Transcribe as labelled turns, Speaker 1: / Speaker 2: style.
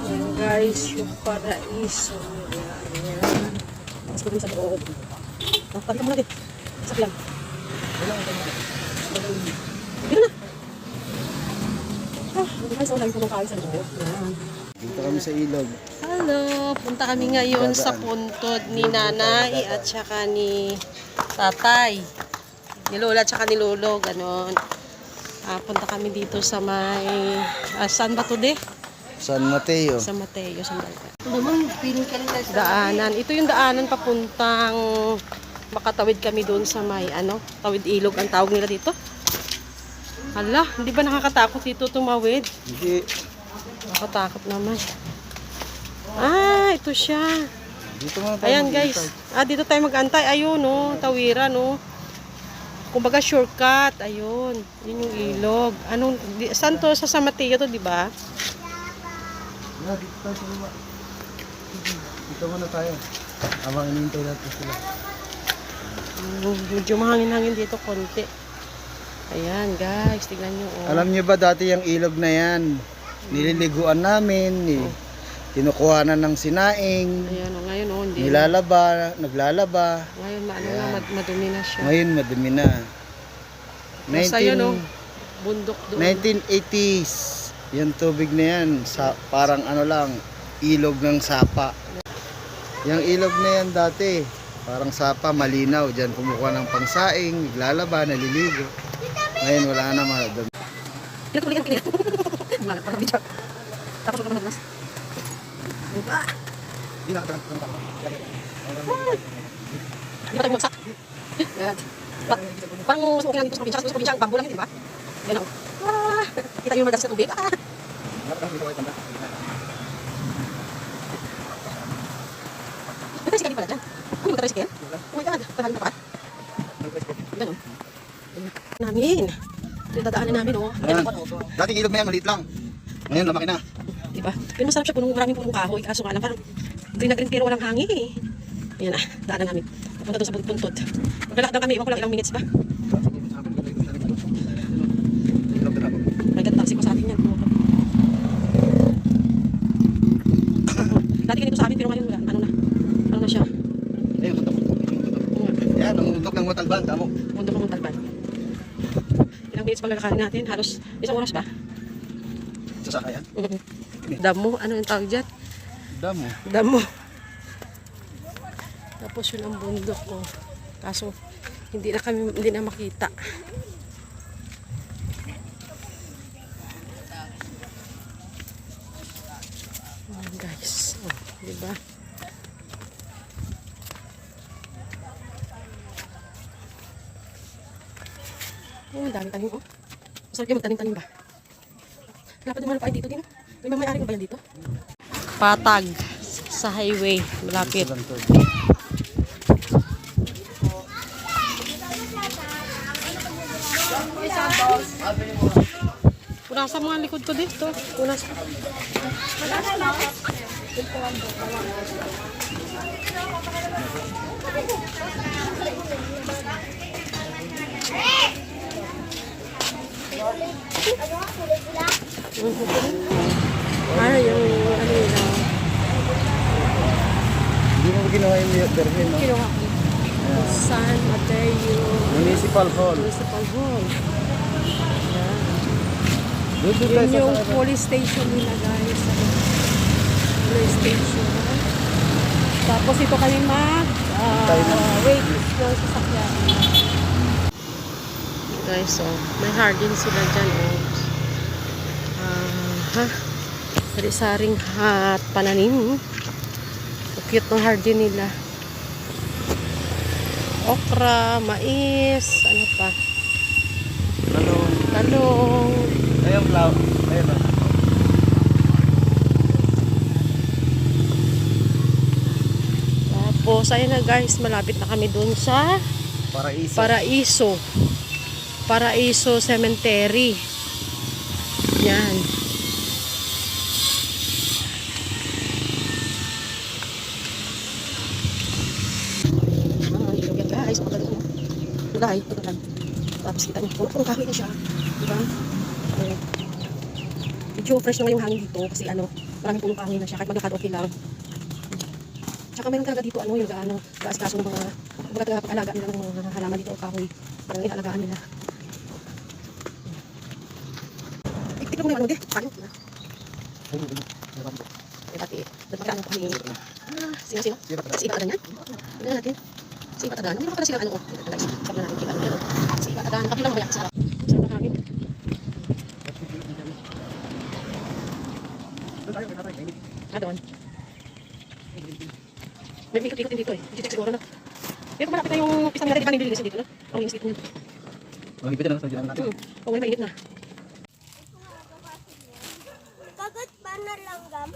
Speaker 1: Ayan guys, yung paraiso. Ayan. Mas ko sa loob. Tabi ka muna din. Isak lang. Dito na. Guys, wala yung kumakain sa loob. Ayan.
Speaker 2: Dito kami sa ilog.
Speaker 1: Hello! Punta kami ngayon sa puntod ni nanay at saka ni tatay. Ni lola at saka ni lolo. Ganon. Punta kami dito sa may... saan ba to de?
Speaker 2: San Mateo.
Speaker 1: Sa Mateo, sa Mateo. Daanan. Ito yung daanan papuntang makatawid kami doon sa may tawid ilog ang tawag nila dito. Hala, hindi ba nakakatakot dito tumawid?
Speaker 2: Hindi.
Speaker 1: Nakatakot naman. Ito siya.
Speaker 2: Dito muna tayo.
Speaker 1: Ayan guys. Dito tayo mag-antay. Ayun, no. Tawiran, no. Kumbaga shortcut. Ayun. Yun yung ilog. Saan to? Sa San Mateo to, di ba?
Speaker 2: Dito tayo sa baba. Dito muna tayo. Habang inintay natin sila.
Speaker 1: Medyo mahangin-hangin dito konti. Ayan guys. Tignan nyo. Oh.
Speaker 2: Alam niyo ba dati yung ilog na yan? Nililiguan namin. Kinukuhanan ng sinaing.
Speaker 1: Ayan, ngayon hindi.
Speaker 2: Naglalaba.
Speaker 1: Ngayon madumi na siya.
Speaker 2: Ngayon madumi na.
Speaker 1: Basta yun, bundok doon.
Speaker 2: 1980s. Yung tubig na yan, parang ilog ng sapa. Yung ilog na yan dati, parang sapa, malinaw. Diyan kumukuha ng pangsaing, naglalaba, naliligo. Ngayon wala na madumi.
Speaker 1: Tapos ko naman mas.
Speaker 2: Hindi na ito.
Speaker 1: Hindi pa tayo magsak. Parang sumukin lang dito sa probinsya. Bambo lang yun, di ba? Yan o. Kita yung magas na tubig. May tricycle din pala dyan. May mag-tricycle? Oh my God. Pahalin pa ka? Ganun. Namin. Yung dadaanan namin, o.
Speaker 2: Dating ilog na yan, maliit lang. Ngayon, lamaki na.
Speaker 1: Diba? Pero masarap siya, maraming punong kahoy. Kaso nga lang, parang green na green pero walang hangin eh. Ayan na, daanan namin. Papunta doon sa puntod. Maglalakad lang kami, iwan ko lang ilang minutes ba? May taxi ko sa atin yan. Dati ganito sa amin pero ngayon wala. Ano na siya?
Speaker 2: Ayun, tutok. Yan, ang tutok ng Montalban, tamo.
Speaker 1: Bundok ng Montalban. Ilang minutes pang lalakarin natin? Halos isang oras ba?
Speaker 2: Sasakayan?
Speaker 1: Damo, ano yung tawag dyan? Damo. Tapos yun ang bundok ko. Kaso hindi na makita. Ayan guys. Diba? Dami tanim ko. Masarap yung magtanim-tanim ba? Dapat naman pa dito din. May may-ari ko ba yan dito? Patag sa highway. Malapit. Punasan mo ang likod ko dito. Punasan. Yung nila.
Speaker 2: Hindi mo ginawa yung permit, no?
Speaker 1: Kinuha ko. San Mateo
Speaker 2: Municipal Hall.
Speaker 1: Yan. Yun yung police station nila guys. Police station. Tapos ito kami wait ng sasakyan. Guys, so may hardin sila dyan. Sari-saring pananim. Cute ng hardin nila. Okra, mais, ano pa? Talong.
Speaker 2: Ayun, flower. Ayun, ba?
Speaker 1: Tapos, ayun na guys, malapit na kami dun sa Paraiso Cemetery. Yan. Ilog yan guys. Gulay. Ito lang. Tapos kita niyo. Puro kahoy na siya. Diba? medyo fresh na nga yung hangin dito kasi ano, maraming punong kahoy na siya kahit maglakad okay lang. Tsaka meron talaga dito ano yung gaasikaso ng mga pag-alaga nila ng mga halaman dito o kahoy. Parang inaalagaan nila. Tignan mo naman ano di, kayo. Dati, nagpagkaan ako kami. Sino? Si Iba Tadan yan? Tignan natin. Si Iba Tadan. Hindi naman pala sila ano. Guys, sabi na natin kita ano. Si Iba Tadan. Kapilang mamaya sa harap. Sarap na hangin. Doon. May ikot-ikot din dito eh. Dito siguro na. Dito malapit na yung pisang nila. Di ba nililisan dito na? O yung dito na.
Speaker 2: Mahigpit na sa diyan natin.
Speaker 1: O may mainit na.
Speaker 3: Kagat ba na langgam?